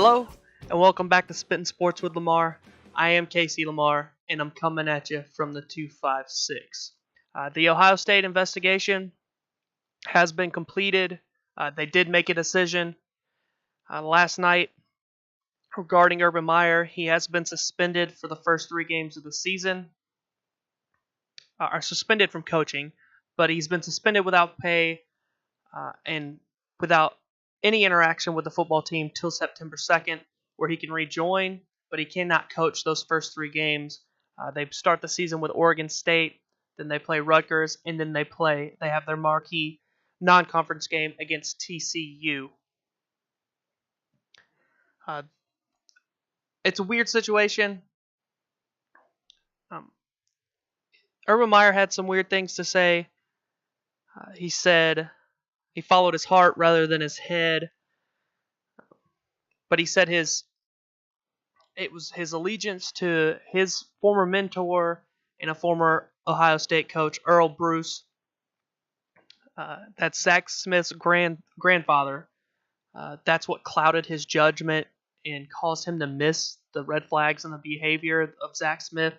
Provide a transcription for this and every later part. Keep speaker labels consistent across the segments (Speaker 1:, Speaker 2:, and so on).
Speaker 1: Hello, and welcome back to Spittin Sports with Lamar. I am Casey Lamar, and I'm coming at you from the 256. The Ohio State investigation has been completed. They did make a decision last night regarding Urban Meyer. He has been suspended for the first 3 games of the season, or suspended from coaching, but he's been suspended without pay and without any interaction with the football team till September 2nd, where he can rejoin, but he cannot coach those first 3 games. They start the season with Oregon State, then they play Rutgers, and then they have their marquee non-conference game against TCU. It's a weird situation. Urban Meyer had some weird things to say. He said he followed his heart rather than his head. But he said it was his allegiance to his former mentor and a former Ohio State coach, Earl Bruce. That's Zach Smith's grandfather. That's what clouded his judgment and caused him to miss the red flags and the behavior of Zach Smith.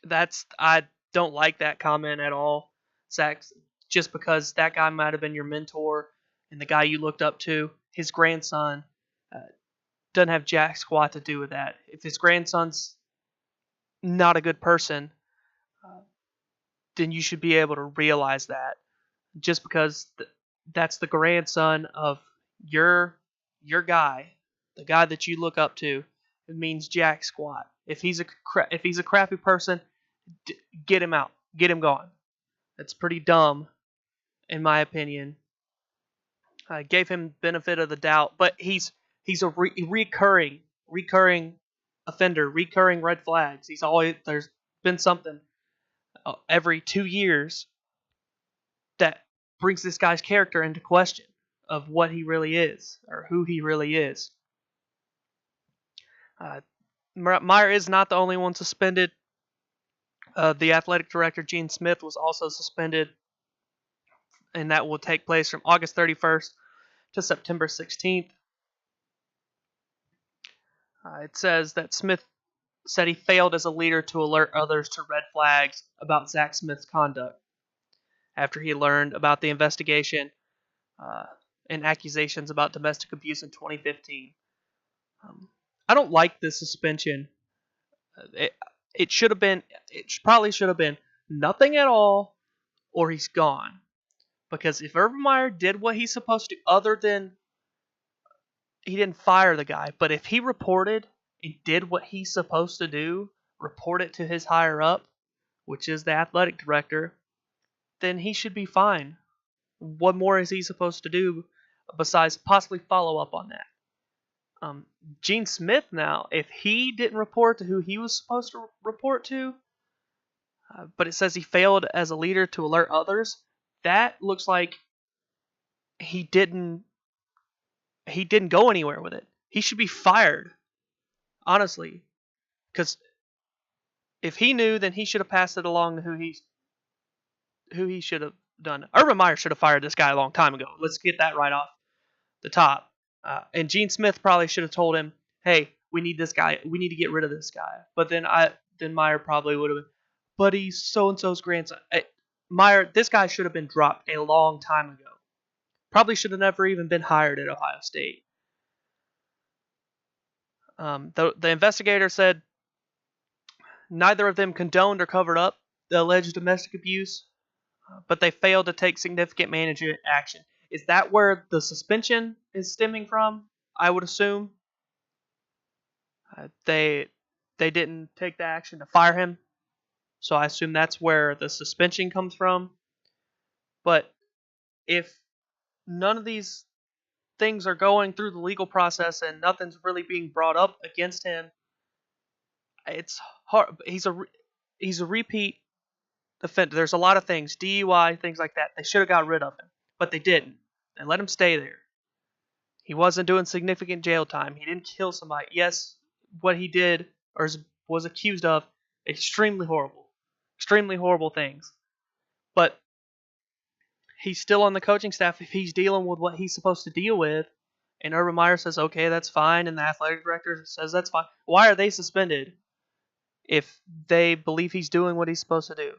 Speaker 1: I don't like that comment at all, Zach. Just because that guy might have been your mentor and the guy you looked up to, his grandson doesn't have jack squat to do with that. If his grandson's not a good person, then you should be able to realize that. Just because that's the grandson of your guy, the guy that you look up to, it means jack squat. If he's a crappy person, get him out, get him gone. That's pretty dumb, in my opinion. I gave him benefit of the doubt, but he's a recurring offender, recurring red flags. There's been something every 2 years that brings this guy's character into question of what he really is or who he really is. Meyer is not the only one suspended. The athletic director, Gene Smith, was also suspended, and that will take place from August 31st to September 16th. It says that Smith said he failed as a leader to alert others to red flags about Zach Smith's conduct after he learned about the investigation and accusations about domestic abuse in 2015. I don't like this suspension. It probably should have been nothing at all, or he's gone. Because if Urban Meyer did what he's supposed to, other than he didn't fire the guy, but if he reported and did what he's supposed to do, report it to his higher up, which is the athletic director, then he should be fine. What more is he supposed to do besides possibly follow up on that? Gene Smith now, if he didn't report to who he was supposed to report to, but it says he failed as a leader to alert others, that looks like he didn't go anywhere with it. He should be fired, honestly, because if he knew, then he should have passed it along to who he should have done. Urban Meyer should have fired this guy a long time ago. Let's get that right off the top. And Gene Smith probably should have told him, "Hey, we need this guy. We need to get rid of this guy." But then Meyer probably would have been, "But he's so and so's grandson." Meyer, this guy should have been dropped a long time ago. Probably should have never even been hired at Ohio State. The investigator said neither of them condoned or covered up the alleged domestic abuse, but they failed to take significant management action. Is that where the suspension is stemming from? I would assume. They didn't take the action to fire him, so I assume that's where the suspension comes from. But if none of these things are going through the legal process and nothing's really being brought up against him, it's hard. He's a repeat offender. There's a lot of things, DUI, things like that. They should have got rid of him, but they didn't. They let him stay there. He wasn't doing significant jail time. He didn't kill somebody. Yes, what he did or was accused of, extremely horrible things. But he's still on the coaching staff if he's dealing with what he's supposed to deal with, And Urban Meyer says, okay, that's fine. And the athletic director says, that's fine. Why are they suspended if they believe he's doing what he's supposed to do?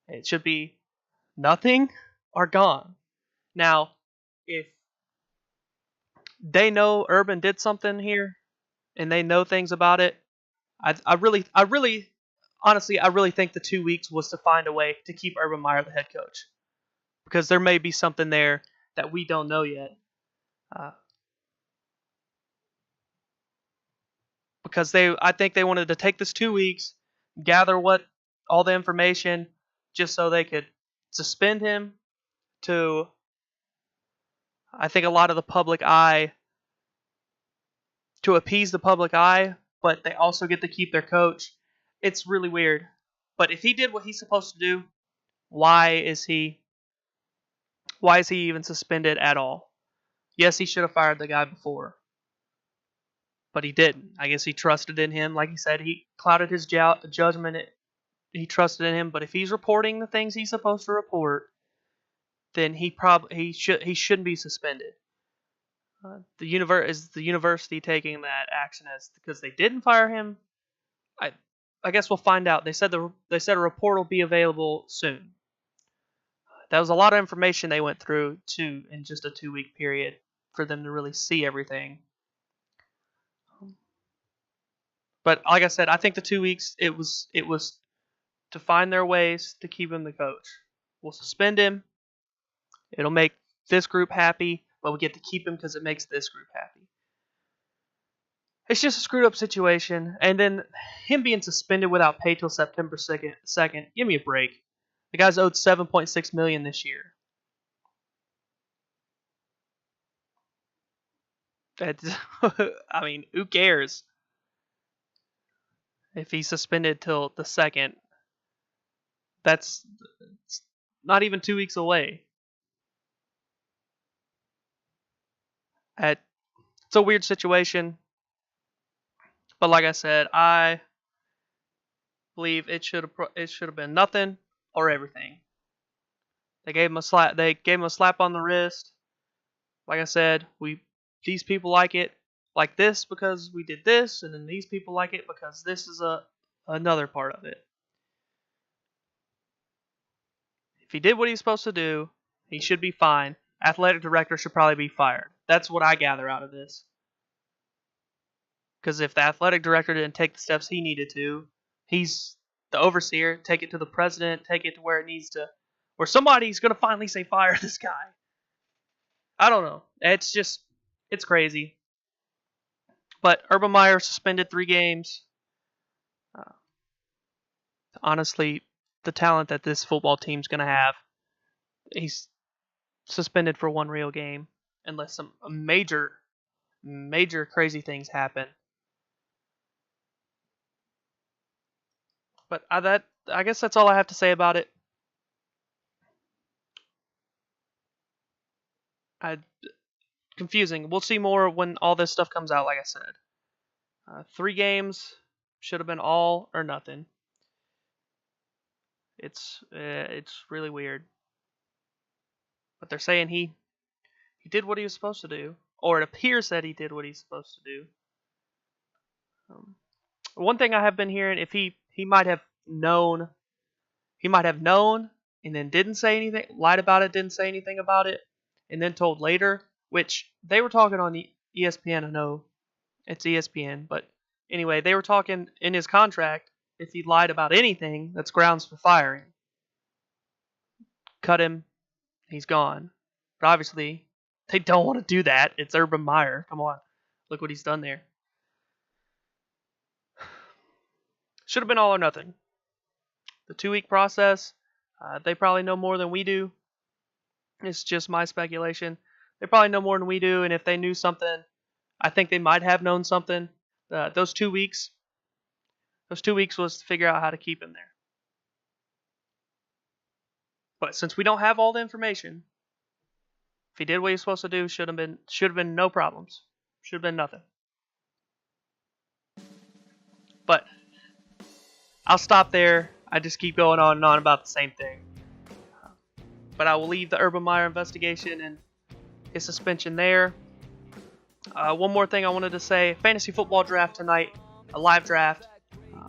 Speaker 1: It should be nothing or gone. Now, if they know Urban did something here and they know things about it, honestly, I really think the 2 weeks was to find a way to keep Urban Meyer the head coach, because there may be something there that we don't know yet. Because I think they wanted to take this 2 weeks, gather all the information, just so they could suspend him to, I think, a lot of the public eye, to appease the public eye, but they also get to keep their coach. It's really weird. But if he did what he's supposed to do, why is he even suspended at all? Yes, he should have fired the guy before, but he didn't. I guess he trusted in him. Like he said, he clouded his judgment. He trusted in him. But if he's reporting the things he's supposed to report, then he shouldn't be suspended. Is the university taking that action as because they didn't fire him? I guess we'll find out. They said a report will be available soon. That was a lot of information they went through in just a 2-week period for them to really see everything. But like I said, I think the 2 weeks it was to find their ways to keep him the coach. We'll suspend him. It'll make this group happy, but we get to keep him because it makes this group happy. It's just a screwed up situation. And then him being suspended without pay till September 2nd. Give me a break. The guy's owed $7.6 million this year. I mean, who cares if he's suspended till the 2nd? That's not even 2 weeks away. It's a weird situation. But like I said, I believe it should have been nothing or everything. They gave him a slap on the wrist. Like I said, these people like it like this because we did this, and then these people like it because this is another part of it. If he did what he's supposed to do, he should be fine. Athletic director should probably be fired. That's what I gather out of this. Because if the athletic director didn't take the steps he needed to, he's the overseer. Take it to the president. Take it to where it needs to, where somebody's going to finally say fire this guy. I don't know. It's crazy. But Urban Meyer suspended 3 games. Honestly, the talent that this football team's going to have, he's suspended for 1 real game unless some major crazy things happen. But I guess that's all I have to say about it. Confusing. We'll see more when all this stuff comes out, like I said. 3 games should have been all or nothing. It's really weird. But they're saying he did what he was supposed to do, or it appears that he did what he's supposed to do. One thing I have been hearing, if he might have known, and then didn't say anything, lied about it, didn't say anything about it, and then told later, which they were talking on the ESPN. I know it's ESPN, but anyway, they were talking in his contract. If he lied about anything, that's grounds for firing. Cut him, he's gone. But obviously, they don't want to do that. It's Urban Meyer. Come on, look what he's done there. Should have been all or nothing. The 2-week process, they probably know more than we do. It's just my speculation. They probably know more than we do, and if they knew something, I think they might have known something. Those 2 weeks was to figure out how to keep him there. But since we don't have all the information, if he did what he was supposed to do, should have been no problems. Should have been nothing. But I'll stop there. I just keep going on and on about the same thing. But I will leave the Urban Meyer investigation and his suspension there. One more thing I wanted to say: fantasy football draft tonight, a live draft. Uh,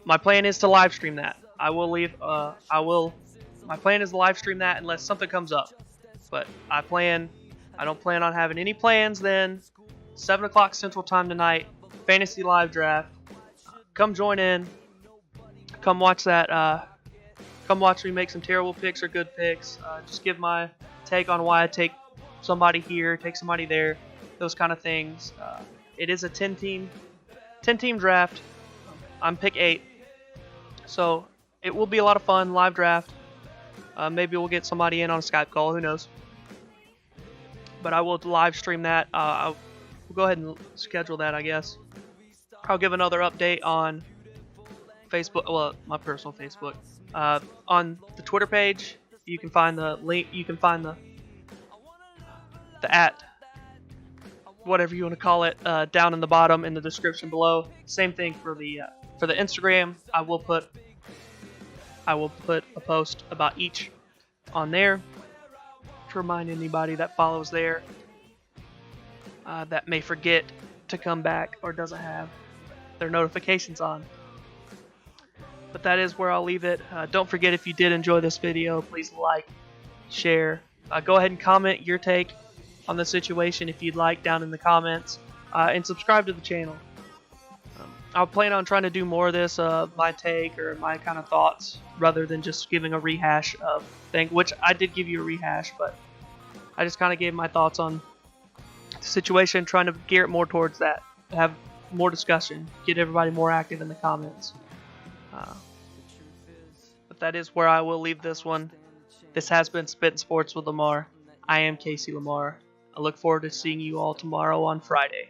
Speaker 1: my plan is to live stream that. I will leave. I will. My plan is to live stream that unless something comes up. But I don't plan on having any plans then. 7 o'clock Central Time tonight. Fantasy live draft. Come join in. Come watch that. Come watch me make some terrible picks or good picks. Just give my take on why I take somebody here, take somebody there, those kind of things. It is a 10-team draft. I'm pick 8, so it will be a lot of fun. Live draft. Maybe we'll get somebody in on a Skype call. Who knows? But I will live stream that. We'll go ahead and schedule that, I guess. I'll give another update on Facebook. Well, my personal Facebook. On the Twitter page, you can find the link. You can find the at whatever you want to call it down in the bottom in the description below. Same thing for the Instagram. I will put a post about each on there to remind anybody that follows there that may forget to come back or doesn't have their notifications on. But that is where I'll leave it. Don't forget, if you did enjoy this video, please like, share. Go ahead and comment your take on the situation if you'd like down in the comments. And subscribe to the channel. I'll plan on trying to do more of this, my take or my kind of thoughts, rather than just giving a rehash of things, which I did give you a rehash, but I just kind of gave my thoughts on the situation, trying to gear it more towards that, have more discussion, get everybody more active in the comments. But that is where I will leave this one. This has been Spittin' Sports with Lamar. I am Casey Lamar. I look forward to seeing you all tomorrow on Friday.